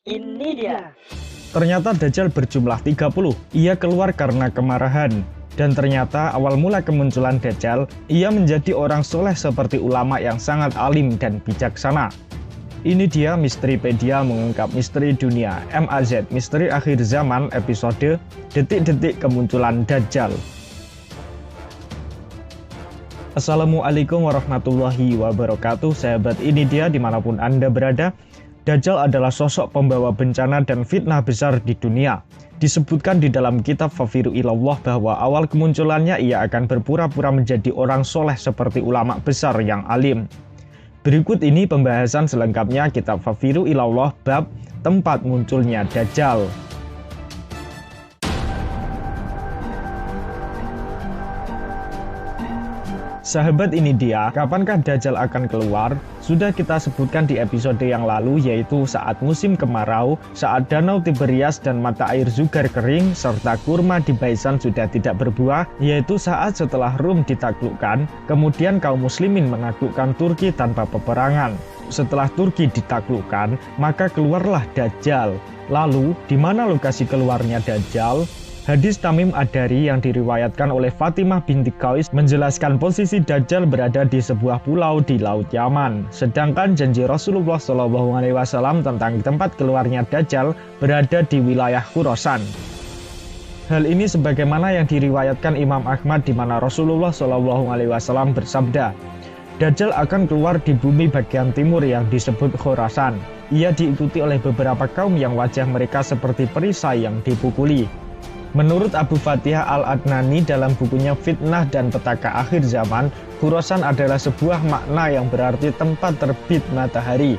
Ini dia. Ternyata Dajjal berjumlah 30. Ia keluar karena kemarahan. Dan ternyata awal mula kemunculan Dajjal, ia menjadi orang soleh seperti ulama yang sangat alim dan bijaksana. Ini dia Misteripedia mengungkap misteri dunia, MAZ, Misteri Akhir Zaman, episode Detik-detik kemunculan Dajjal. Assalamualaikum warahmatullahi wabarakatuh, sahabat ini dia dimanapun Anda berada. Dajjal adalah sosok pembawa bencana dan fitnah besar di dunia. Disebutkan di dalam kitab Fafiru Ilallah bahwa awal kemunculannya ia akan berpura-pura menjadi orang soleh seperti ulama besar yang alim. Berikut ini pembahasan selengkapnya kitab Fafiru Ilallah bab tempat munculnya Dajjal. Sahabat ini dia, kapankah Dajjal akan keluar? Sudah kita sebutkan di episode yang lalu, yaitu saat musim kemarau, saat danau Tiberias dan mata air Zugar kering, serta kurma di Baisan sudah tidak berbuah, yaitu saat setelah Rum ditaklukkan, kemudian kaum muslimin menaklukkan Turki tanpa peperangan. Setelah Turki ditaklukkan, maka keluarlah Dajjal. Lalu, di mana lokasi keluarnya Dajjal? Hadis Tamim Ad-Dari yang diriwayatkan oleh Fatimah binti Qais menjelaskan posisi Dajjal berada di sebuah pulau di Laut Yaman. Sedangkan janji Rasulullah SAW tentang tempat keluarnya Dajjal berada di wilayah Khurasan. Hal ini sebagaimana yang diriwayatkan Imam Ahmad di mana Rasulullah SAW bersabda, Dajjal akan keluar di bumi bagian timur yang disebut Khurasan. Ia diikuti oleh beberapa kaum yang wajah mereka seperti perisai yang dipukuli. Menurut Abu Fatihah Al-Adnani dalam bukunya Fitnah dan Petaka Akhir Zaman, Khurasan adalah sebuah makna yang berarti tempat terbit matahari.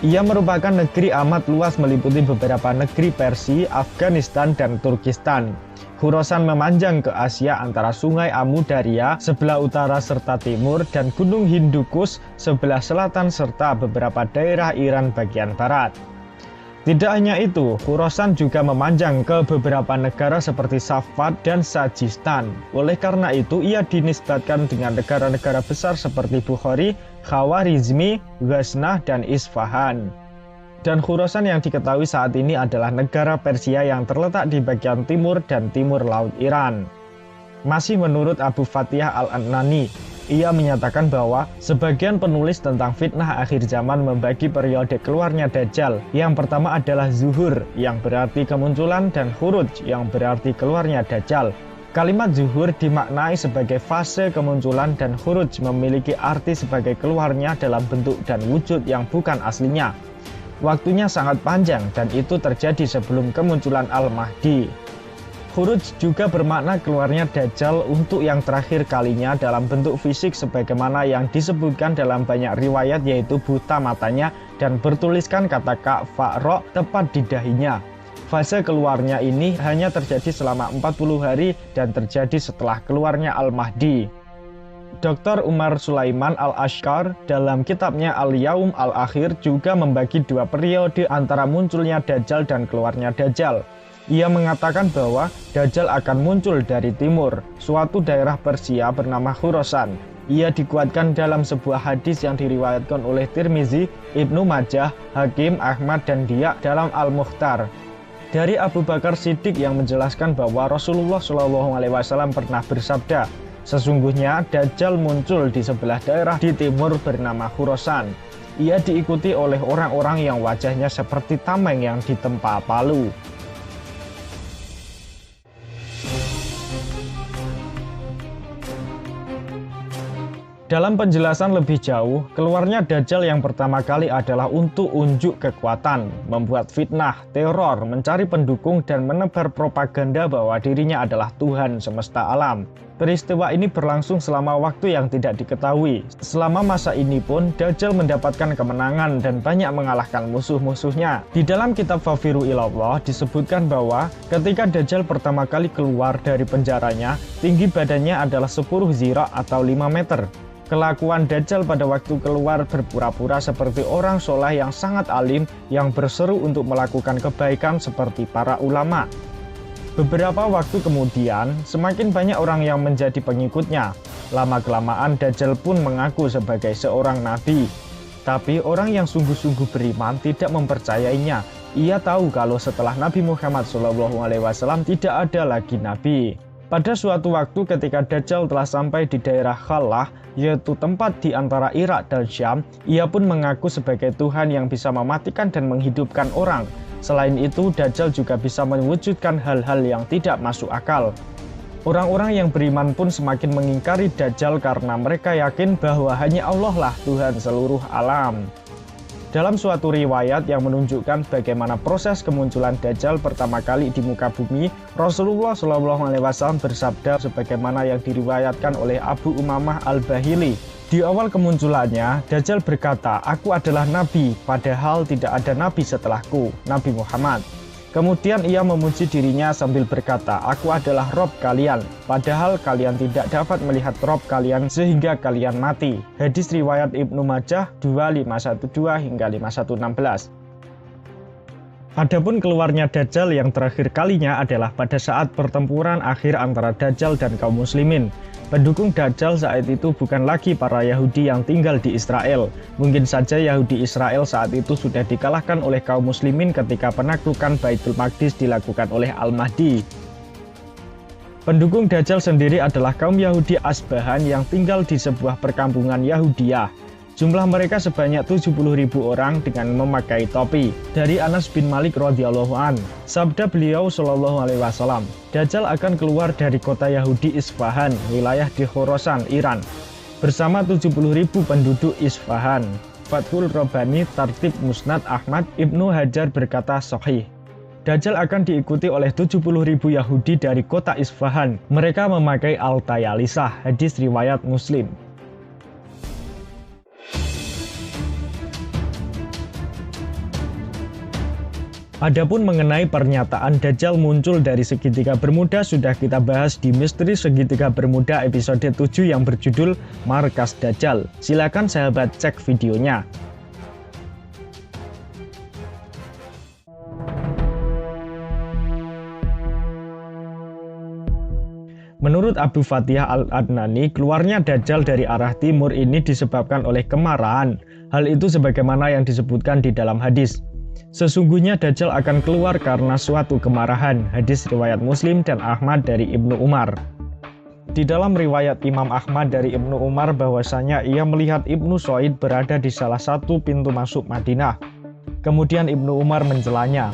Ia merupakan negeri amat luas meliputi beberapa negeri Persia, Afghanistan, dan Turkistan. Khurasan memanjang ke Asia antara sungai Amu Darya sebelah utara serta timur dan Gunung Hindukus sebelah selatan serta beberapa daerah Iran bagian barat. Tidak hanya itu, Khurasan juga memanjang ke beberapa negara seperti Safad dan Sajistan. Oleh karena itu, ia dinisbatkan dengan negara-negara besar seperti Bukhari, Khawarizmi, Ghaznah, dan Isfahan. Dan Khurasan yang diketahui saat ini adalah negara Persia yang terletak di bagian timur dan timur Laut Iran. Masih menurut Abu Fatihah Al-Adnani, ia menyatakan bahwa sebagian penulis tentang fitnah akhir zaman membagi periode keluarnya Dajjal. Yang pertama adalah zuhur, yang berarti kemunculan, dan khuruj, yang berarti keluarnya Dajjal. Kalimat zuhur dimaknai sebagai fase kemunculan dan khuruj memiliki arti sebagai keluarnya dalam bentuk dan wujud yang bukan aslinya. Waktunya sangat panjang dan itu terjadi sebelum kemunculan Al-Mahdi. Khuruj juga bermakna keluarnya Dajjal untuk yang terakhir kalinya dalam bentuk fisik sebagaimana yang disebutkan dalam banyak riwayat, yaitu buta matanya dan bertuliskan kata Ka'fa'ro tepat di dahinya. Fase keluarnya ini hanya terjadi selama 40 hari dan terjadi setelah keluarnya Al-Mahdi. Dr. Umar Sulaiman Al-Ashqar dalam kitabnya Al-Yaum Al-Akhir juga membagi dua periode antara munculnya Dajjal dan keluarnya Dajjal. Ia mengatakan bahwa Dajjal akan muncul dari timur, suatu daerah Persia bernama Khurasan. Ia dikuatkan dalam sebuah hadis yang diriwayatkan oleh Tirmizi, Ibnu Majah, Hakim, Ahmad, dan Diya dalam Al-Mukhtar. Dari Abu Bakar Siddiq yang menjelaskan bahwa Rasulullah SAW pernah bersabda, sesungguhnya Dajjal muncul di sebelah daerah di timur bernama Khurasan. Ia diikuti oleh orang-orang yang wajahnya seperti tameng yang ditempa palu. Dalam penjelasan lebih jauh, keluarnya Dajjal yang pertama kali adalah untuk unjuk kekuatan, membuat fitnah, teror, mencari pendukung, dan menebar propaganda bahwa dirinya adalah Tuhan semesta alam. Peristiwa ini berlangsung selama waktu yang tidak diketahui. Selama masa ini pun, Dajjal mendapatkan kemenangan dan banyak mengalahkan musuh-musuhnya. Di dalam kitab Fafiru Ilallah disebutkan bahwa ketika Dajjal pertama kali keluar dari penjaranya, tinggi badannya adalah 10 zira' atau 5 meter. Kelakuan Dajjal pada waktu keluar berpura-pura seperti orang soleh yang sangat alim yang berseru untuk melakukan kebaikan seperti para ulama. Beberapa waktu kemudian, semakin banyak orang yang menjadi pengikutnya. Lama-kelamaan Dajjal pun mengaku sebagai seorang nabi. Tapi orang yang sungguh-sungguh beriman tidak mempercayainya Ia tahu kalau setelah Nabi Muhammad SAW tidak ada lagi Nabi. Pada suatu waktu ketika Dajjal telah sampai di daerah Khallah, yaitu tempat di antara Irak dan Syam, ia pun mengaku sebagai Tuhan yang bisa mematikan dan menghidupkan orang. Selain itu, Dajjal juga bisa mewujudkan hal-hal yang tidak masuk akal. Orang-orang yang beriman pun semakin mengingkari Dajjal karena mereka yakin bahwa hanya Allah lah Tuhan seluruh alam. Dalam suatu riwayat yang menunjukkan bagaimana proses kemunculan Dajjal pertama kali di muka bumi, Rasulullah SAW bersabda sebagaimana yang diriwayatkan oleh Abu Umamah Al-Bahili. Di awal kemunculannya, Dajjal berkata, "Aku adalah Nabi, padahal tidak ada Nabi setelahku, Nabi Muhammad." Kemudian ia memuji dirinya sambil berkata, "Aku adalah Rob kalian, padahal kalian tidak dapat melihat Rob kalian sehingga kalian mati." Hadis riwayat Ibnu Majah 2512 hingga 5116. Adapun keluarnya Dajjal yang terakhir kalinya adalah pada saat pertempuran akhir antara Dajjal dan kaum muslimin. Pendukung Dajjal saat itu bukan lagi para Yahudi yang tinggal di Israel. Mungkin saja Yahudi Israel saat itu sudah dikalahkan oleh kaum muslimin ketika penaklukan Baitul Maqdis dilakukan oleh Al-Mahdi. Pendukung Dajjal sendiri adalah kaum Yahudi Asbahan yang tinggal di sebuah perkampungan Yahudiyah. Jumlah mereka sebanyak 70.000 orang dengan memakai topi. Dari Anas bin Malik radhiyallahu an, sabda beliau SAW, Dajjal akan keluar dari kota Yahudi Isfahan, wilayah di Khorasan, Iran, bersama 70.000 penduduk Isfahan. Fathul Rabbani, Tartib Musnad Ahmad, Ibnu Hajar berkata sahih. Dajjal akan diikuti oleh 70.000 Yahudi dari kota Isfahan. Mereka memakai al-tayalisah, hadis riwayat Muslim. Adapun mengenai pernyataan Dajjal muncul dari segitiga Bermuda sudah kita bahas di Misteri Segitiga Bermuda episode 7 yang berjudul Markas Dajjal. Silakan sahabat cek videonya. Menurut Abu Fatihah Al-Adnani, keluarnya Dajjal dari arah timur ini disebabkan oleh kemarahan. Hal itu sebagaimana yang disebutkan di dalam hadis. Sesungguhnya Dajjal akan keluar karena suatu kemarahan. Hadis riwayat Muslim dan Ahmad dari Ibnu Umar. Di dalam riwayat Imam Ahmad dari Ibnu Umar bahwasanya ia melihat Ibnu Soid berada di salah satu pintu masuk Madinah. Kemudian Ibnu Umar mencelanya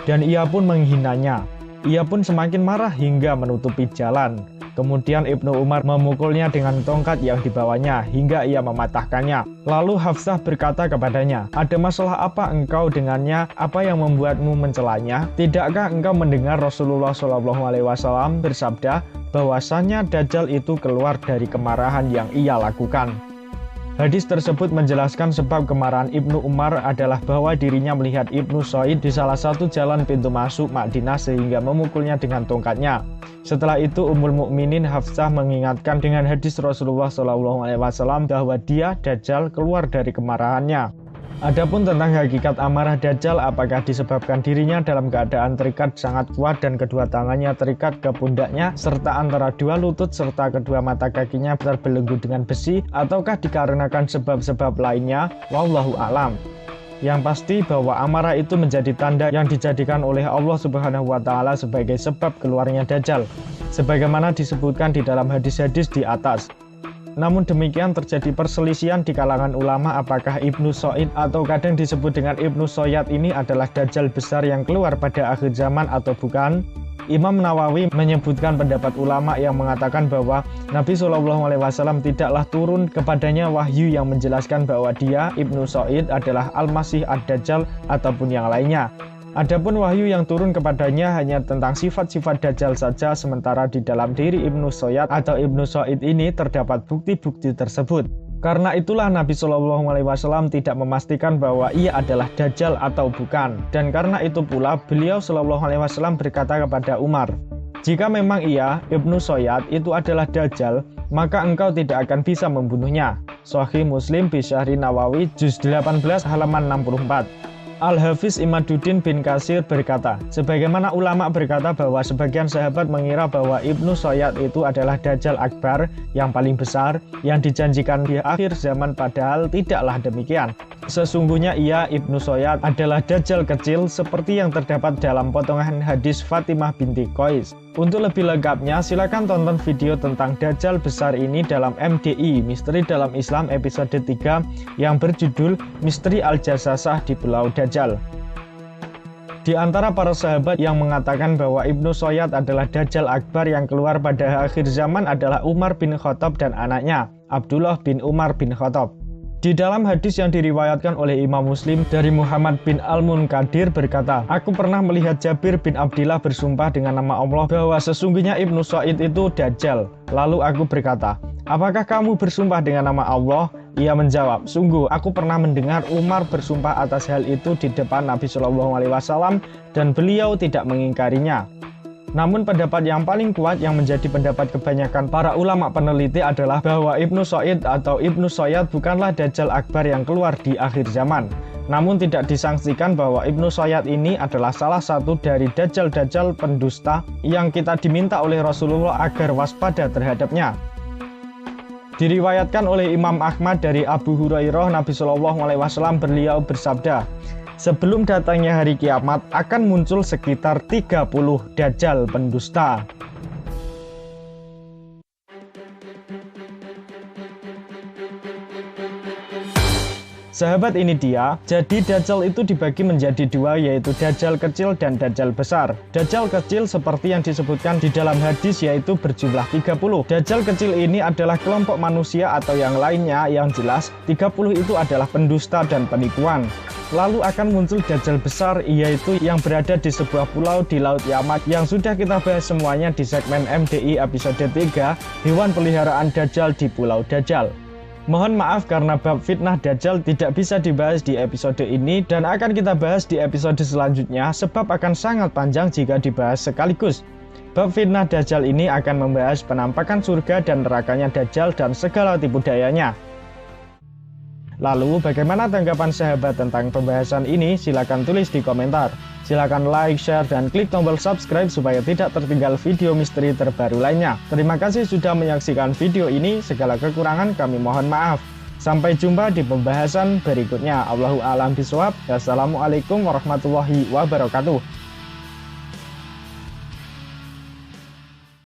dan ia pun menghinanya. Ia pun semakin marah hingga menutupi jalan. Kemudian Ibnu Umar memukulnya dengan tongkat yang dibawanya hingga ia mematahkannya. Lalu Hafsah berkata kepadanya, "Ada masalah apa engkau dengannya? Apa yang membuatmu mencelanya? Tidakkah engkau mendengar Rasulullah SAW bersabda bahwasannya Dajjal itu keluar dari kemarahan yang ia lakukan?" Hadis tersebut menjelaskan sebab kemarahan Ibnu Umar adalah bahwa dirinya melihat Ibnu Soid di salah satu jalan pintu masuk Madinah sehingga memukulnya dengan tongkatnya. Setelah itu Ummul Mukminin Hafsah mengingatkan dengan hadis Rasulullah SAW bahwa dia Dajjal keluar dari kemarahannya. Adapun tentang hakikat amarah Dajjal, apakah disebabkan dirinya dalam keadaan terikat sangat kuat dan kedua tangannya terikat ke pundaknya serta antara dua lutut serta kedua mata kakinya terbelenggu dengan besi, ataukah dikarenakan sebab-sebab lainnya? Wallahu a'lam. Yang pasti bahwa amarah itu menjadi tanda yang dijadikan oleh Allah Subhanahu wa Ta'ala sebagai sebab keluarnya Dajjal, sebagaimana disebutkan di dalam hadis-hadis di atas. Namun demikian terjadi perselisihan di kalangan ulama apakah Ibnu Soid atau kadang disebut dengan Ibnu Soyad ini adalah Dajjal besar yang keluar pada akhir zaman atau bukan. Imam Nawawi menyebutkan pendapat ulama yang mengatakan bahwa Nabi SAW tidaklah turun kepadanya wahyu yang menjelaskan bahwa dia, Ibnu Soid, adalah Al-Masih Ad-Dajjal ataupun yang lainnya. Adapun wahyu yang turun kepadanya hanya tentang sifat-sifat Dajjal saja, sementara di dalam diri Ibnu Soyad atau Ibnu Soid ini terdapat bukti-bukti tersebut. Karena itulah Nabi SAW tidak memastikan bahwa ia adalah Dajjal atau bukan. Dan karena itu pula beliau SAW berkata kepada Umar, "Jika memang ia, Ibnu Soyad, itu adalah Dajjal, maka engkau tidak akan bisa membunuhnya." Sahih Muslim bi Syarhi Nawawi, juz 18 halaman 64. Al-Hafiz Imaduddin bin Katsir berkata, sebagaimana ulama berkata bahwa sebagian sahabat mengira bahwa Ibnu Sayyad itu adalah Dajjal Akbar yang paling besar yang dijanjikan di akhir zaman, padahal tidaklah demikian. Sesungguhnya ia, Ibnu Sayyad, adalah Dajjal kecil seperti yang terdapat dalam potongan hadis Fatimah binti Qais. Untuk lebih lengkapnya, silakan tonton video tentang Dajjal besar ini dalam MDI, Misteri Dalam Islam episode 3 yang berjudul Misteri Al-Jasasah di Pulau Dajjal. Di antara para sahabat yang mengatakan bahwa Ibnu Sayyad adalah Dajjal Akbar yang keluar pada akhir zaman adalah Umar bin Khattab dan anaknya, Abdullah bin Umar bin Khattab. Di dalam hadis yang diriwayatkan oleh Imam Muslim dari Muhammad bin Al-Munkadir berkata, aku pernah melihat Jabir bin Abdillah bersumpah dengan nama Allah bahwa sesungguhnya Ibnu Sayyad itu Dajjal. Lalu aku berkata, apakah kamu bersumpah dengan nama Allah? Ia menjawab, sungguh aku pernah mendengar Umar bersumpah atas hal itu di depan Nabi Shallallahu Alaihi Wasallam dan beliau tidak mengingkarinya. Namun pendapat yang paling kuat yang menjadi pendapat kebanyakan para ulama peneliti adalah bahwa Ibnu Sayyad atau Ibnu Sayyad bukanlah Dajjal Akbar yang keluar di akhir zaman. Namun tidak disangsikan bahwa Ibnu Sayyad ini adalah salah satu dari Dajjal-Dajjal pendusta yang kita diminta oleh Rasulullah agar waspada terhadapnya. Diriwayatkan oleh Imam Ahmad dari Abu Hurairah, Nabi Shallallahu Alaihi Wasallam beliau bersabda, sebelum datangnya hari kiamat akan muncul sekitar 30 Dajjal pendusta. Sahabat, ini dia. Jadi Dajjal itu dibagi menjadi dua, yaitu Dajjal kecil dan Dajjal besar. Dajjal kecil seperti yang disebutkan di dalam hadis yaitu berjumlah 30. Dajjal kecil ini adalah kelompok manusia atau yang lainnya, yang jelas 30 itu adalah pendusta dan penipuan. Lalu akan muncul Dajjal besar, yaitu yang berada di sebuah pulau di Laut Yaman yang sudah kita bahas semuanya di segmen MDI episode 3, Hewan Peliharaan Dajjal di Pulau Dajjal. Mohon maaf karena bab fitnah Dajjal tidak bisa dibahas di episode ini dan akan kita bahas di episode selanjutnya sebab akan sangat panjang jika dibahas sekaligus. Bab fitnah Dajjal ini akan membahas penampakan surga dan nerakanya Dajjal dan segala tipu dayanya. Lalu bagaimana tanggapan sahabat tentang pembahasan ini? Silakan tulis di komentar. Silakan like, share, dan klik tombol subscribe supaya tidak tertinggal video misteri terbaru lainnya. Terima kasih sudah menyaksikan video ini. Segala kekurangan kami mohon maaf. Sampai jumpa di pembahasan berikutnya. Allahu a'lam bishawab. Wassalamualaikum warahmatullahi wabarakatuh.